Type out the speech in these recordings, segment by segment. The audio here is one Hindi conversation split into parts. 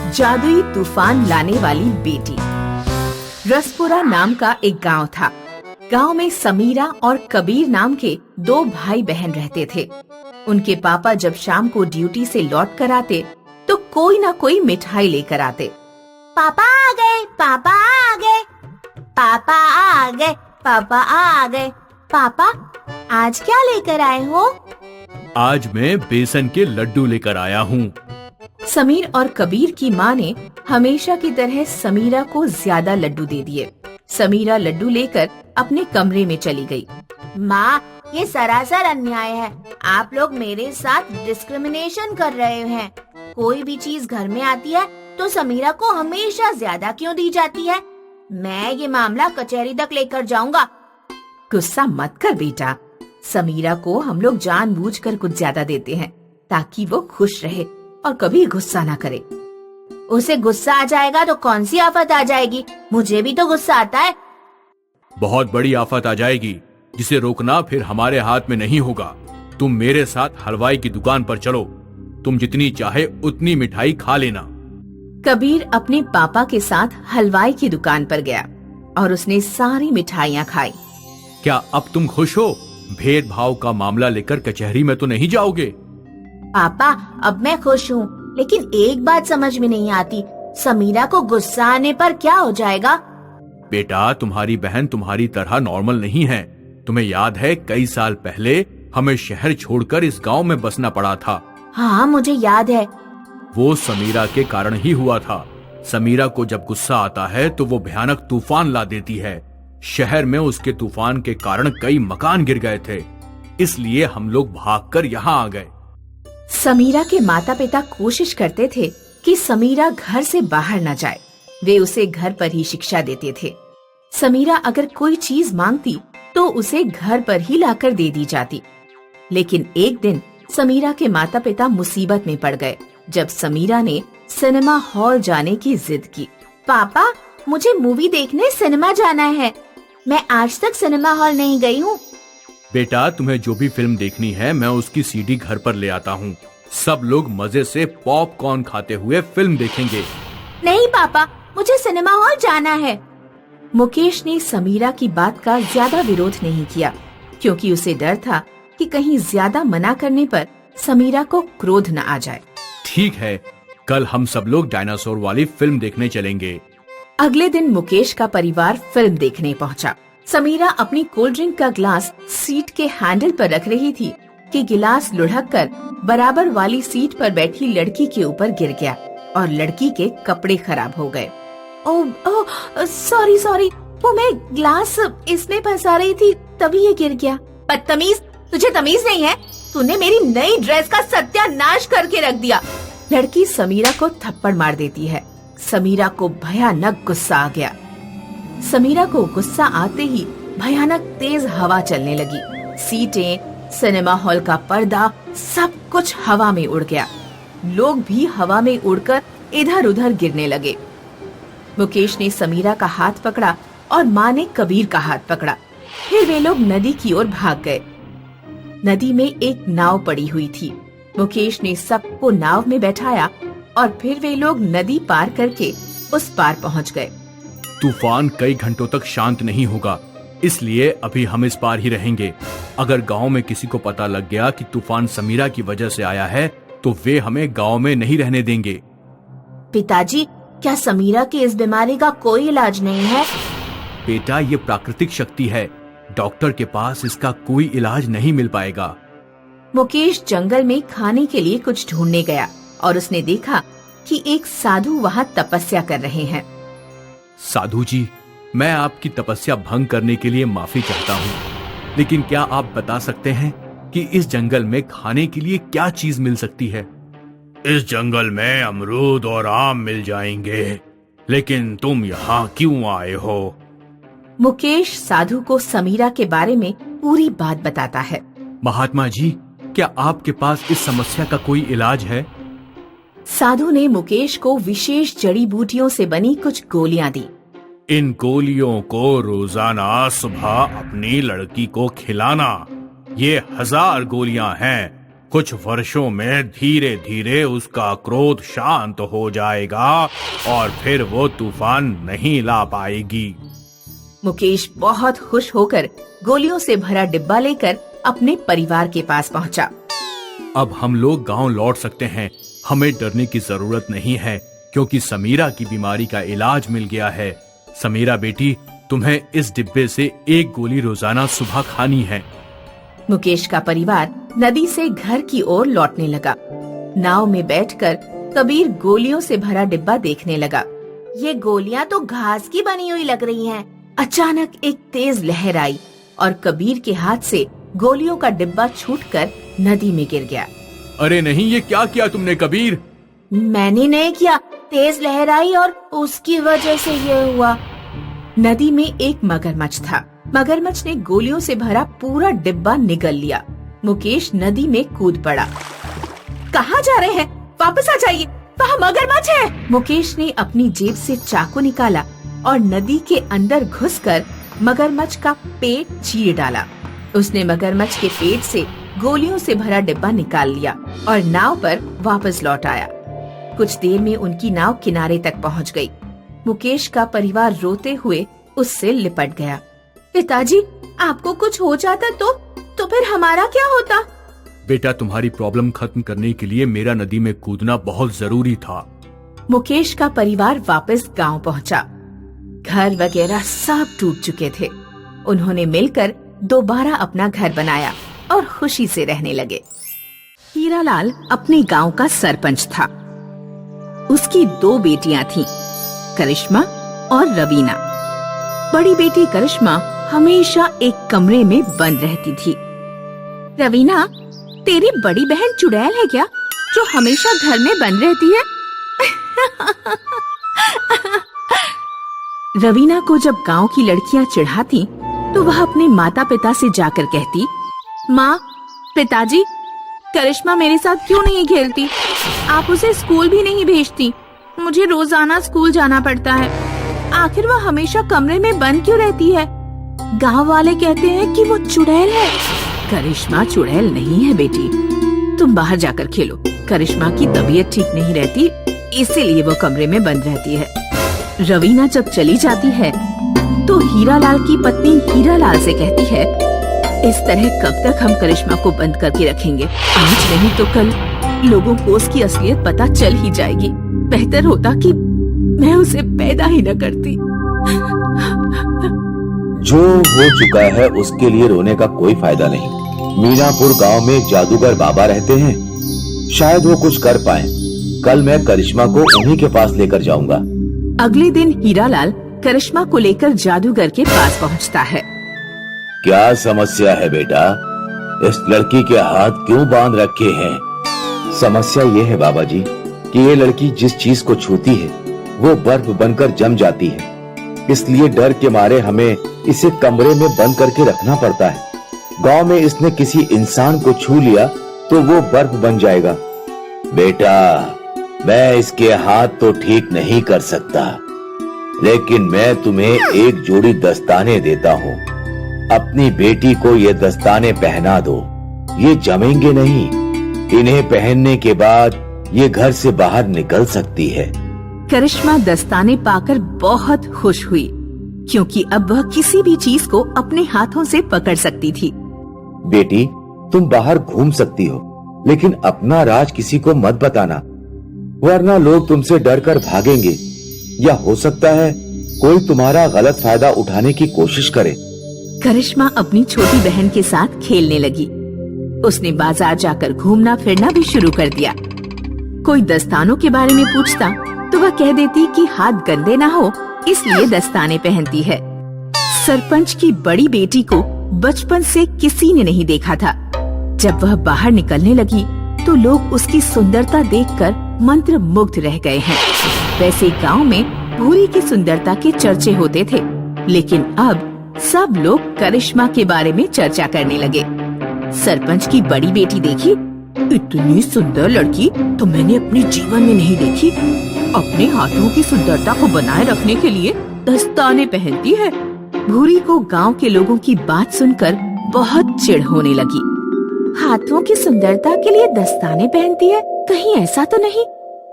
जादुई तूफान लाने वाली बेटी। रसपुरा नाम का एक गांव था। गांव में समीरा और कबीर नाम के दो भाई बहन रहते थे। उनके पापा जब शाम को ड्यूटी से लौट कर आते तो कोई न कोई मिठाई लेकर आते। पापा आ गए, पापा आ गए, पापा आ गए, पापा आ गए। पापा आज क्या लेकर आए हो? आज मैं बेसन के लड्डू लेकर आया हूँ। समीर और कबीर की माँ ने हमेशा की तरह समीरा को ज्यादा लड्डू दे दिए। समीरा लड्डू लेकर अपने कमरे में चली गई। माँ, ये सरासर अन्याय है। आप लोग मेरे साथ डिस्क्रिमिनेशन कर रहे हैं। कोई भी चीज घर में आती है तो समीरा को हमेशा ज्यादा क्यों दी जाती है? मैं ये मामला कचहरी तक लेकर जाऊंगा। गुस्सा मत कर बेटा, समीरा को हम लोग जानबूझकर कुछ ज्यादा देते हैं ताकि वो खुश रहे और कभी गुस्सा ना करे। उसे गुस्सा आ जाएगा तो कौन सी आफत आ जाएगी? मुझे भी तो गुस्सा आता है। बहुत बड़ी आफत आ जाएगी जिसे रोकना फिर हमारे हाथ में नहीं होगा। तुम मेरे साथ हलवाई की दुकान पर चलो। तुम जितनी चाहे उतनी मिठाई खा लेना। कबीर अपने पापा के साथ हलवाई की दुकान पर गया और उसने सारी मिठाइयाँ खाई। क्या अब तुम खुश हो? भेदभाव का मामला लेकर कचहरी में तो नहीं जाओगे? पापा, अब मैं खुश हूँ, लेकिन एक बात समझ में नहीं आती। समीरा को गुस्सा आने पर क्या हो जाएगा? बेटा, तुम्हारी बहन तुम्हारी तरह नॉर्मल नहीं है। तुम्हें याद है कई साल पहले हमें शहर छोड़कर इस गांव में बसना पड़ा था। हाँ, मुझे याद है। वो समीरा के कारण ही हुआ था। समीरा को जब गुस्सा आता है तो वो भयानक तूफान ला देती है। शहर में उसके तूफान के कारण कई मकान गिर गए थे, इसलिए हम लोग भागकर यहाँ आ गए। समीरा के माता पिता कोशिश करते थे कि समीरा घर से बाहर न जाए। वे उसे घर पर ही शिक्षा देते थे। समीरा अगर कोई चीज मांगती तो उसे घर पर ही लाकर दे दी जाती। लेकिन एक दिन समीरा के माता पिता मुसीबत में पड़ गए जब समीरा ने सिनेमा हॉल जाने की जिद की। पापा, मुझे मूवी देखने सिनेमा जाना है। मैं आज तक सिनेमा हॉल नहीं गई हूँ। बेटा, तुम्हें जो भी फिल्म देखनी है मैं उसकी सीडी घर पर ले आता हूँ। सब लोग मजे से पॉपकॉर्न खाते हुए फिल्म देखेंगे। नहीं पापा, मुझे सिनेमा हॉल जाना है। मुकेश ने समीरा की बात का ज्यादा विरोध नहीं किया क्योंकि उसे डर था कि कहीं ज्यादा मना करने पर समीरा को क्रोध न आ जाए। ठीक है, कल हम सब लोग डायनासोर वाली फिल्म देखने चलेंगे। अगले दिन मुकेश का परिवार फिल्म देखने पहुंचा। समीरा अपनी कोल्ड ड्रिंक का ग्लास सीट के हैंडल पर रख रही थी कि गिलास लुढ़ककर बराबर वाली सीट पर बैठी लड़की के ऊपर गिर गया और लड़की के कपड़े खराब हो गए। ओह, सॉरी, वो मैं ग्लास इसमें फंसा रही थी तभी ये गिर गया। बदतमीज, तुझे तमीज नहीं है? तूने मेरी नई ड्रेस का सत्यानाश करके रख दिया। लड़की समीरा को थप्पड़ मार देती है। समीरा को भयानक गुस्सा आ गया। समीरा को गुस्सा आते ही भयानक तेज हवा चलने लगी। सीटें, सिनेमा हॉल का पर्दा, सब कुछ हवा में उड़ गया। लोग भी हवा में उड़कर इधर उधर गिरने लगे। मुकेश ने समीरा का हाथ पकड़ा और माँ ने कबीर का हाथ पकड़ा। फिर वे लोग नदी की ओर भाग गए। नदी में एक नाव पड़ी हुई थी। मुकेश ने सबको नाव में बैठाया और फिर वे लोग नदी पार करके उस पार पहुँच गए। तूफान कई घंटों तक शांत नहीं होगा, इसलिए अभी हम इस पार ही रहेंगे। अगर गांव में किसी को पता लग गया कि तूफान समीरा की वजह से आया है तो वे हमें गांव में नहीं रहने देंगे। पिताजी, क्या समीरा की इस बीमारी का कोई इलाज नहीं है? बेटा, ये प्राकृतिक शक्ति है। डॉक्टर के पास इसका कोई इलाज नहीं मिल पाएगा। मुकेश जंगल में खाने के लिए कुछ ढूंढने गया और उसने देखा कि एक साधु वहाँ तपस्या कर रहे हैं। साधु जी, मैं आपकी तपस्या भंग करने के लिए माफी चाहता हूँ, लेकिन क्या आप बता सकते हैं कि इस जंगल में खाने के लिए क्या चीज मिल सकती है? इस जंगल में अमरूद और आम मिल जाएंगे, लेकिन तुम यहाँ क्यों आए हो? मुकेश साधु को समीरा के बारे में पूरी बात बताता है। महात्मा जी, क्या आपके पास इस समस्या का कोई इलाज है? साधु ने मुकेश को विशेष जड़ी बूटियों से बनी कुछ गोलियां दी। इन गोलियों को रोजाना सुबह अपनी लड़की को खिलाना। ये 1000 गोलियां हैं कुछ वर्षों में धीरे धीरे उसका क्रोध शांत हो जाएगा और फिर वो तूफान नहीं ला पाएगी। मुकेश बहुत खुश होकर गोलियों से भरा डिब्बा लेकर अपने परिवार के पास पहुंचा। अब हम लोग गांव लौट सकते हैं। हमें डरने की जरूरत नहीं है क्योंकि समीरा की बीमारी का इलाज मिल गया है। समीरा बेटी, तुम्हें इस डिब्बे से एक गोली रोजाना सुबह खानी है। मुकेश का परिवार नदी से घर की ओर लौटने लगा। नाव में बैठकर कबीर गोलियों से भरा डिब्बा देखने लगा। ये गोलियां तो घास की बनी हुई लग रही हैं। अचानक एक तेज लहर आई और कबीर के हाथ से गोलियों का डिब्बा छूटकर नदी में गिर गया। अरे नहीं, ये क्या किया तुमने कबीर? मैंने नहीं किया, तेज लहर आई और उसकी वजह से ये हुआ। नदी में एक मगरमच्छ था। मगरमच्छ ने गोलियों से भरा पूरा डिब्बा निगल लिया। मुकेश नदी में कूद पड़ा। कहाँ जा रहे हैं? वापस आ जाइए, वहाँ मगरमच्छ है। मुकेश ने अपनी जेब से चाकू निकाला और नदी के अंदर घुसकर मगरमच्छ का पेट चीर डाला। उसने मगरमच्छ के पेट से गोलियों से भरा डिब्बा निकाल लिया और नाव पर वापस लौट आया। कुछ देर में उनकी नाव किनारे तक पहुंच गई। मुकेश का परिवार रोते हुए उससे लिपट गया। पिताजी, आपको कुछ हो जाता तो फिर हमारा क्या होता? बेटा, तुम्हारी प्रॉब्लम खत्म करने के लिए मेरा नदी में कूदना बहुत जरूरी था। मुकेश का परिवार वापस गांव पहुंचा। घर वगैरह सब टूट चुके थे। उन्होंने मिलकर दोबारा अपना घर बनाया और खुशी से रहने लगे। हीरालाल अपने गांव का सरपंच था। उसकी 2 बेटियां थीं, करिश्मा और रवीना। बड़ी बेटी करिश्मा हमेशा एक कमरे में बंद रहती थी। रवीना, तेरी बड़ी बहन चुड़ैल है क्या, जो हमेशा घर में बंद रहती है? रवीना को जब गांव की लड़कियां चिढ़ाती तो वह अपने माता पिता से जाकर कहती, माँ, पिताजी, करिश्मा मेरे साथ क्यों नहीं खेलती? आप उसे स्कूल भी नहीं भेजती। मुझे रोजाना स्कूल जाना पड़ता है। आखिर वह हमेशा कमरे में बंद क्यों रहती है? गांव वाले कहते हैं कि वो चुड़ैल है। करिश्मा चुड़ैल नहीं है बेटी, तुम बाहर जाकर खेलो। करिश्मा की तबीयत ठीक नहीं रहती, इसीलिए वो कमरे में बंद रहती है। रवीना जब चली जाती है तो हीरालाल की पत्नी हीरालाल से कहती है, इस तरह कब तक हम करिश्मा को बंद करके रखेंगे? आज नहीं तो कल लोगों को उसकी असलियत पता चल ही जाएगी। बेहतर होता कि मैं उसे पैदा ही न करती। जो हो चुका है उसके लिए रोने का कोई फायदा नहीं। मीनापुर गांव में एक जादूगर बाबा रहते हैं, शायद वो कुछ कर पाएं। कल मैं करिश्मा को उन्हीं के पास लेकर जाऊंगा। अगले दिन हीरालाल करिश्मा को लेकर जादूगर के पास पहुंचता है। क्या समस्या है बेटा? इस लड़की के हाथ क्यों बांध रखे हैं? समस्या ये है बाबा जी कि ये लड़की जिस चीज को छूती है वो बर्फ बनकर जम जाती है। इसलिए डर के मारे हमें इसे कमरे में बंद करके रखना पड़ता है। गांव में इसने किसी इंसान को छू लिया तो वो बर्फ बन जाएगा। बेटा, मैं इसके हाथ तो ठीक नहीं कर सकता, लेकिन मैं तुम्हें एक जोड़ी दस्ताने देता हूँ। अपनी बेटी को ये दस्ताने पहना दो। ये जमेंगे नहीं। इन्हें पहनने के बाद ये घर से बाहर निकल सकती है। करिश्मा दस्ताने पाकर बहुत खुश हुई, क्योंकि अब वह किसी भी चीज को अपने हाथों से पकड़ सकती थी। बेटी, तुम बाहर घूम सकती हो, लेकिन अपना राज किसी को मत बताना, वरना लोग तुमसे डरकर भागेंगे, या हो सकता है कोई तुम्हारा गलत फायदा उठाने की कोशिश करे। करिश्मा अपनी छोटी बहन के साथ खेलने लगी। उसने बाजार जाकर घूमना फिरना भी शुरू कर दिया। कोई दस्तानों के बारे में पूछता तो वह कह देती कि हाथ गंदे ना हो, इसलिए दस्ताने पहनती है। सरपंच की बड़ी बेटी को बचपन से किसी ने नहीं देखा था। जब वह बाहर निकलने लगी तो लोग उसकी सुंदरता देखकर मंत्र मुग्ध रह गए हैं। वैसे गांव में भूरी की सुंदरता के चर्चे होते थे, लेकिन अब सब लोग करिश्मा के बारे में चर्चा करने लगे। सरपंच की बड़ी बेटी देखी, इतनी सुंदर लड़की तो मैंने अपने जीवन में नहीं देखी। अपने हाथों की सुंदरता को बनाए रखने के लिए दस्ताने पहनती है। भूरी को गांव के लोगों की बात सुनकर बहुत चिढ़ होने लगी। हाथों की सुंदरता के लिए दस्ताने पहनती है, कहीं ऐसा तो नहीं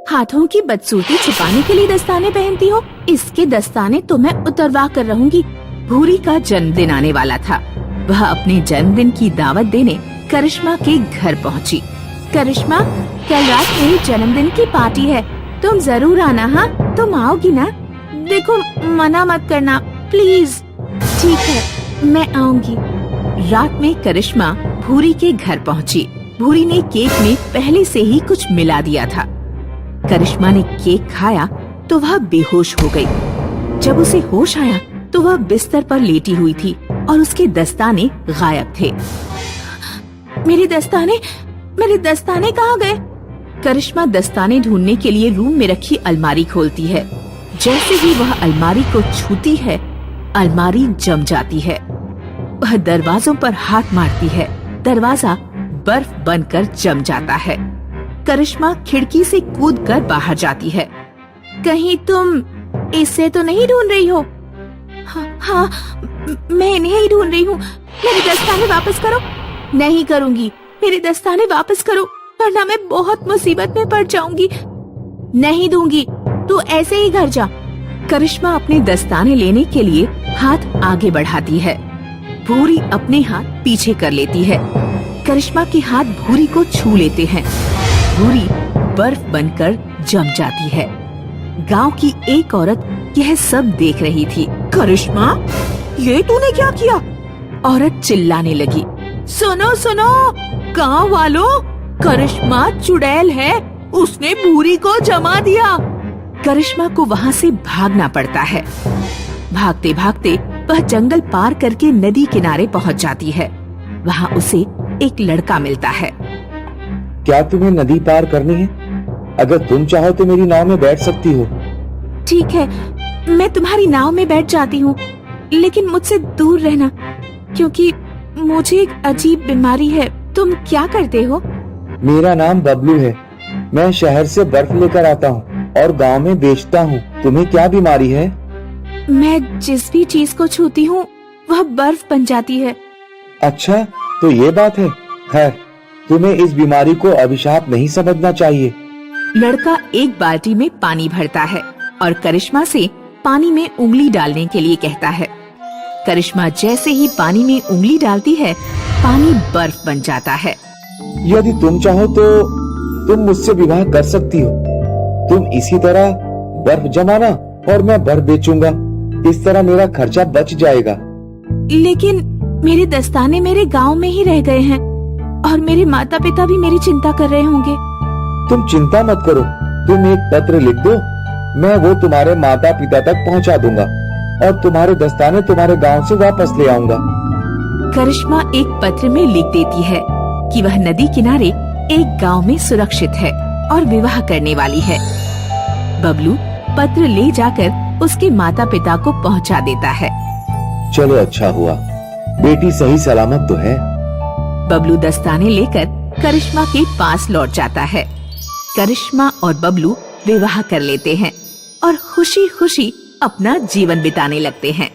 हाथों की बदसूरती छुपाने के लिए दस्ताने पहनती हो? इसके दस्ताने तो मैं उतरवा कर रहूंगी। भूरी का जन्मदिन आने वाला था। वह अपने जन्मदिन की दावत देने करिश्मा के घर पहुंची। करिश्मा, कल रात मेरे जन्मदिन की पार्टी है, तुम जरूर आना। हाँ, तुम आओगी ना? देखो, मना मत करना प्लीज। ठीक है, मैं आऊंगी। रात में करिश्मा भूरी के घर पहुंची। भूरी ने केक में पहले से ही कुछ मिला दिया था। करिश्मा ने केक खाया तो वह बेहोश हो गई। जब उसे होश आया तो वह बिस्तर पर लेटी हुई थी और उसके दस्ताने गायब थे। मेरे दस्ताने कहाँ गए? करिश्मा दस्ताने ढूंढने के लिए रूम में रखी अलमारी खोलती है। जैसे ही वह अलमारी को छूती है, अलमारी जम जाती है। वह दरवाजों पर हाथ मारती है, दरवाजा बर्फ बनकर जम जाता है। करिश्मा खिड़की से कूदकर बाहर जाती है। कहीं तुम इसे तो नहीं ढूंढ रही हो? हाँ, मैं इन्हें ही ढूंढ रही हूँ। मेरे दस्ताने वापस करो। नहीं करूँगी, मेरे दस्ताने वापस करो, वरना मैं बहुत मुसीबत में पड़ जाऊंगी। नहीं दूंगी, तू ऐसे ही घर जा। करिश्मा अपने दस्ताने लेने के लिए हाथ आगे बढ़ाती है। भूरी अपने हाथ पीछे कर लेती है। करिश्मा के हाथ भूरी को छू लेते हैं। भूरी बर्फ बनकर जम जाती है। गांव की एक औरत यह सब देख रही थी। करिश्मा, ये तूने क्या किया? औरत चिल्लाने लगी। सुनो सुनो गांव वालों, करिश्मा चुड़ैल है, उसने भूरी को जमा दिया। करिश्मा को वहाँ से भागना पड़ता है। भागते भागते वह जंगल पार करके नदी किनारे पहुँच जाती है। वहाँ उसे एक लड़का मिलता है। क्या तुम्हें नदी पार करनी है? अगर तुम चाहो तो मेरी नाव में बैठ सकती हो। ठीक है, मैं तुम्हारी नाव में बैठ जाती हूँ, लेकिन मुझसे दूर रहना, क्योंकि मुझे एक अजीब बीमारी है। तुम क्या करते हो? मेरा नाम बबलू है। मैं शहर से बर्फ लेकर आता हूँ और गांव में बेचता हूँ। तुम्हें क्या बीमारी है? मैं जिस भी चीज को छूती हूँ वह बर्फ बन जाती है। अच्छा, तो ये बात है। खैर, तुम्हें इस बीमारी को अभिशाप नहीं समझना चाहिए। लड़का एक बाल्टी में पानी भरता है और करिश्मा से पानी में उंगली डालने के लिए कहता है। करिश्मा जैसे ही पानी में उंगली डालती है, पानी बर्फ बन जाता है। यदि तुम चाहो तो तुम मुझसे विवाह कर सकती हो। तुम इसी तरह बर्फ जमाना और मैं बर्फ बेचूंगा। इस तरह मेरा खर्चा बच जाएगा। लेकिन मेरे दस्ताने मेरे गांव में ही रह गए हैं और मेरे माता पिता भी मेरी चिंता कर रहे होंगे। तुम चिंता मत करो, तुम एक पत्र लिख दो, मैं वो तुम्हारे माता पिता तक पहुंचा दूंगा और तुम्हारे दस्ताने तुम्हारे गांव से वापस ले आऊंगा। करिश्मा एक पत्र में लिख देती है कि वह नदी किनारे एक गांव में सुरक्षित है और विवाह करने वाली है। बबलू पत्र ले जाकर उसके माता पिता को पहुंचा देता है। चलो, अच्छा हुआ, बेटी सही सलामत तो है। बबलू दस्ताने लेकर करिश्मा के पास लौट जाता है। करिश्मा और बबलू विवाह कर लेते हैं और खुशी खुशी अपना जीवन बिताने लगते हैं।